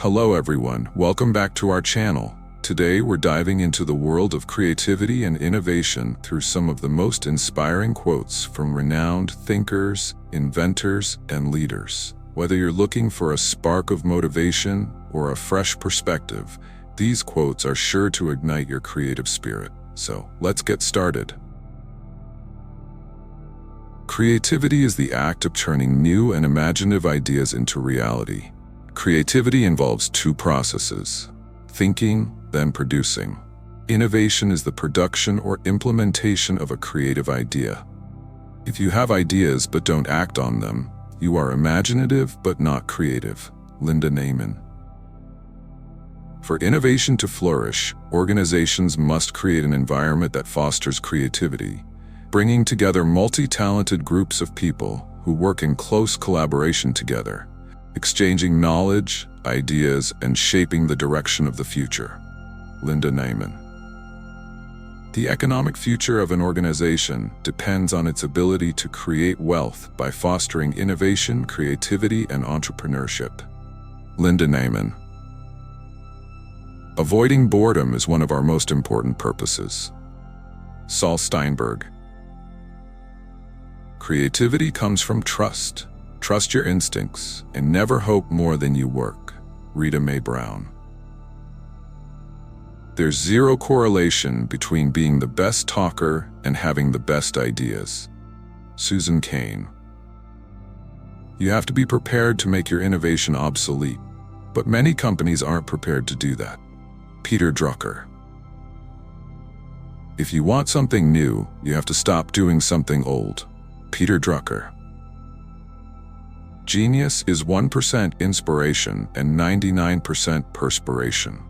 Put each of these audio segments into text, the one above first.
Hello everyone, welcome back to our channel. Today we're diving into the world of creativity and innovation through some of the most inspiring quotes from renowned thinkers, inventors, and leaders. Whether you're looking for a spark of motivation or a fresh perspective, these quotes are sure to ignite your creative spirit. So, let's get started. Creativity is the act of turning new and imaginative ideas into reality. Creativity involves two processes: thinking, then producing. Innovation is the production or implementation of a creative idea. If you have ideas but don't act on them, you are imaginative but not creative. Linda Naiman. For innovation to flourish, organizations must create an environment that fosters creativity, bringing together multi-talented groups of people who work in close collaboration together, exchanging knowledge, ideas, and shaping the direction of the future. Linda Naiman. The economic future of an organization depends on its ability to create wealth by fostering innovation, creativity, and entrepreneurship. Linda Naiman. Avoiding boredom is one of our most important purposes. Saul Steinberg. Creativity comes from trust. Trust your instincts and never hope more than you work. Brené Brown. There's zero correlation between being the best talker and having the best ideas. Susan Cain. You have to be prepared to make your innovation obsolete, but many companies aren't prepared to do that. Peter Drucker. If you want something new, you have to stop doing something old. Peter Drucker. Genius is 1% inspiration and 99% perspiration.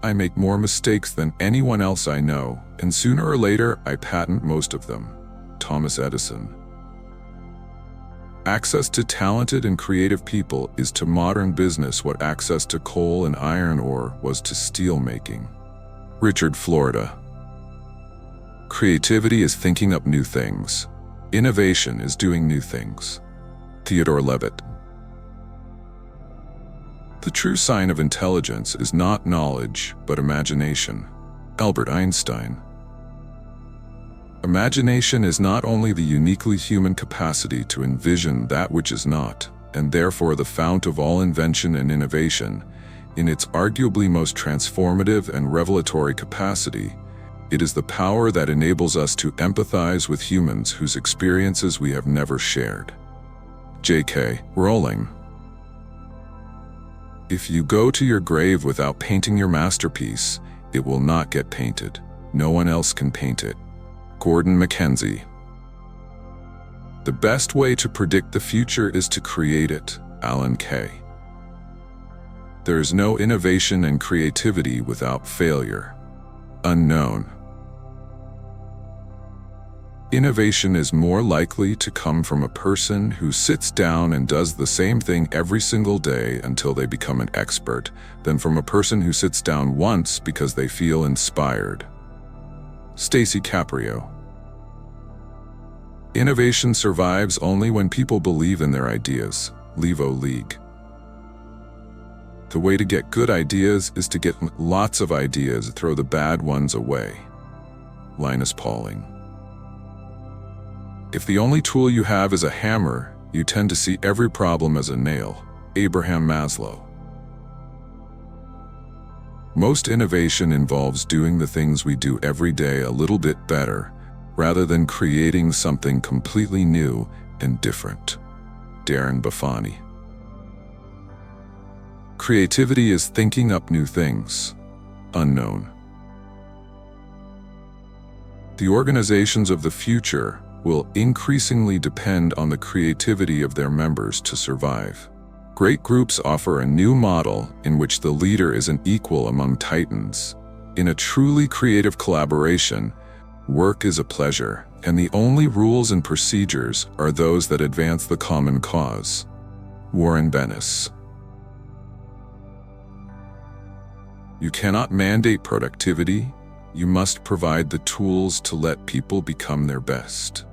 I make more mistakes than anyone else I know, and sooner or later I patent most of them. Thomas Edison. Access to talented and creative people is to modern business what access to coal and iron ore was to steel making. Richard Florida. Creativity is thinking up new things. Innovation is doing new things. Theodore Levitt. The true sign of intelligence is not knowledge, but imagination. Albert Einstein. Imagination is not only the uniquely human capacity to envision that which is not, and therefore the fount of all invention and innovation, in its arguably most transformative and revelatory capacity, it is the power that enables us to empathize with humans whose experiences we have never shared. J.K. Rowling. If you go to your grave without painting your masterpiece, it will not get painted. No one else can paint it. Gordon Mackenzie. The best way to predict the future is to create it. Alan Kay. There is no innovation and creativity without failure. Unknown. Innovation is more likely to come from a person who sits down and does the same thing every single day until they become an expert than from a person who sits down once because they feel inspired. Stacey Caprio. Innovation survives only when people believe in their ideas. Levo League. The way to get good ideas is to get lots of ideas and throw the bad ones away. Linus Pauling. If the only tool you have is a hammer, you tend to see every problem as a nail. Abraham Maslow. Most innovation involves doing the things we do every day a little bit better, rather than creating something completely new and different. Darren Buffani. Creativity is thinking up new things. Unknown. The organizations of the future will increasingly depend on the creativity of their members to survive. Great groups offer a new model in which the leader is an equal among titans. In a truly creative collaboration, work is a pleasure, and the only rules and procedures are those that advance the common cause. Warren Bennis. You cannot mandate productivity. You must provide the tools to let people become their best.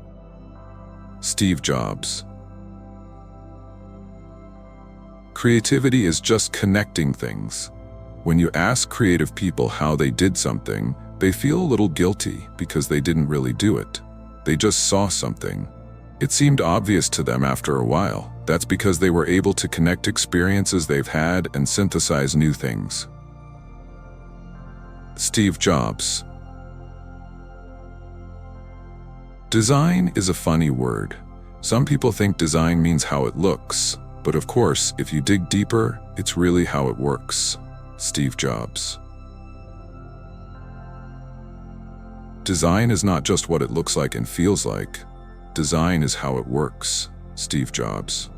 Steve Jobs. Creativity is just connecting things. When you ask creative people how they did something, they feel a little guilty because they didn't really do it. They just saw something. It seemed obvious to them after a while. That's because they were able to connect experiences they've had and synthesize new things. Steve Jobs. Design is a funny word. Some people think design means how it looks, but of course, if you dig deeper, it's really how it works. Steve Jobs. Design is not just what it looks like and feels like. Design is how it works. Steve Jobs.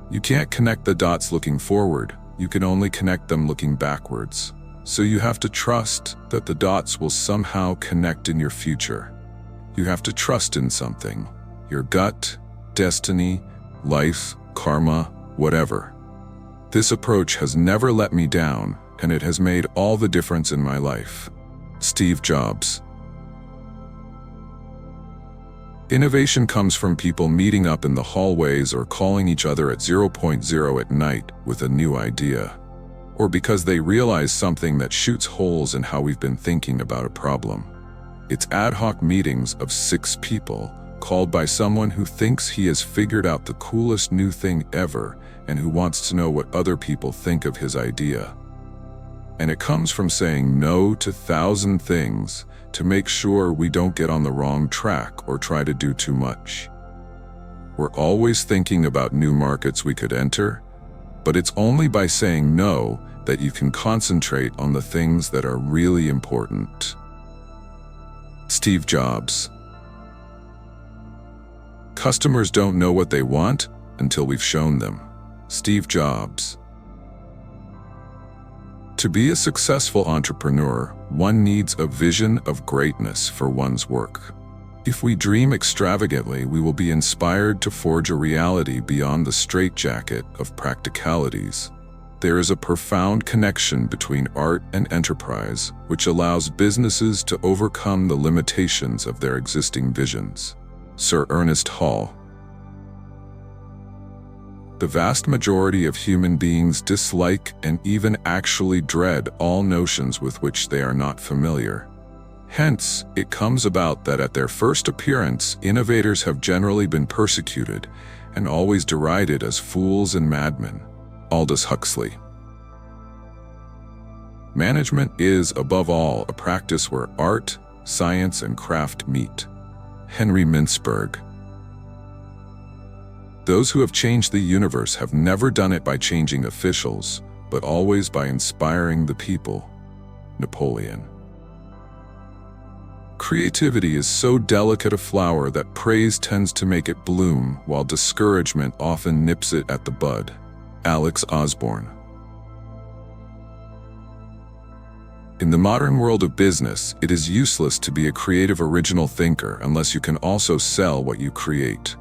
You can't connect the dots looking forward. You can only connect them looking backwards. So you have to trust that the dots will somehow connect in your future. You have to trust in something. Your gut, destiny, life, karma, whatever. This approach has never let me down, and it has made all the difference in my life. Steve Jobs. Innovation comes from people meeting up in the hallways or calling each other at 0.0 at night with a new idea. Or because they realize something that shoots holes in how we've been thinking about a problem. It's ad hoc meetings of 6 people, called by someone who thinks he has figured out the coolest new thing ever and who wants to know what other people think of his idea. And it comes from saying no to 1,000 things to make sure we don't get on the wrong track or try to do too much. We're always thinking about new markets we could enter, but it's only by saying no that you can concentrate on the things that are really important. Steve Jobs. Customers don't know what they want until we've shown them. Steve Jobs. To be a successful entrepreneur, one needs a vision of greatness for one's work. If we dream extravagantly, we will be inspired to forge a reality beyond the straitjacket of practicalities. There is a profound connection between art and enterprise, which allows businesses to overcome the limitations of their existing visions. Sir Ernest Hall. The vast majority of human beings dislike and even actually dread all notions with which they are not familiar. Hence, it comes about that at their first appearance, innovators have generally been persecuted and always derided as fools and madmen. Aldous Huxley. Management is, above all, a practice where art, science, and craft meet. Henry Mintzberg. Those who have changed the universe have never done it by changing officials, but always by inspiring the people. Napoleon. Creativity is so delicate a flower that praise tends to make it bloom, while discouragement often nips it at the bud. Alex Osborne. In the modern world of business, it is useless to be a creative original thinker unless you can also sell what you create.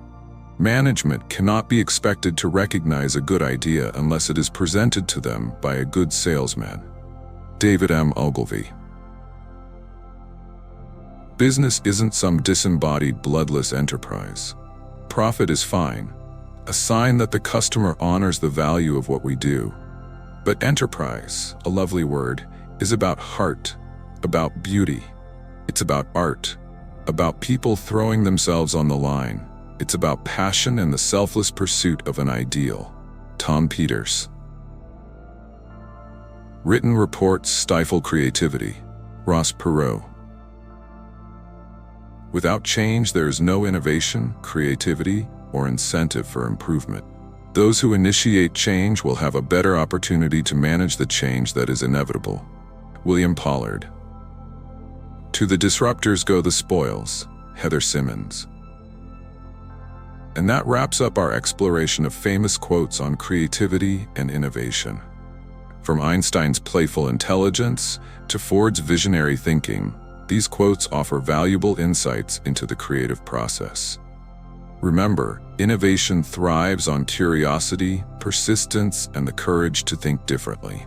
Management cannot be expected to recognize a good idea unless it is presented to them by a good salesman. David M. Ogilvy. Business isn't some disembodied, bloodless enterprise. Profit is fine, a sign that the customer honors the value of what we do. But enterprise, a lovely word, is about heart, about beauty. It's about art, about people throwing themselves on the line. It's about passion and the selfless pursuit of an ideal. Tom Peters. Written reports stifle creativity. Ross Perot. Without change, there is no innovation, creativity, or incentive for improvement. Those who initiate change will have a better opportunity to manage the change that is inevitable. William Pollard. To the disruptors go the spoils. Heather Simmons. And that wraps up our exploration of famous quotes on creativity and innovation. From Einstein's playful intelligence to Ford's visionary thinking, these quotes offer valuable insights into the creative process. Remember, innovation thrives on curiosity, persistence, and the courage to think differently.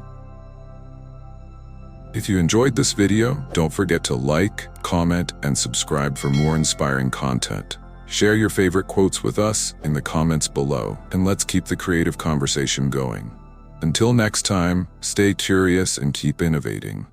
If you enjoyed this video, don't forget to like, comment, and subscribe for more inspiring content. Share your favorite quotes with us in the comments below, and let's keep the creative conversation going. Until next time, stay curious and keep innovating.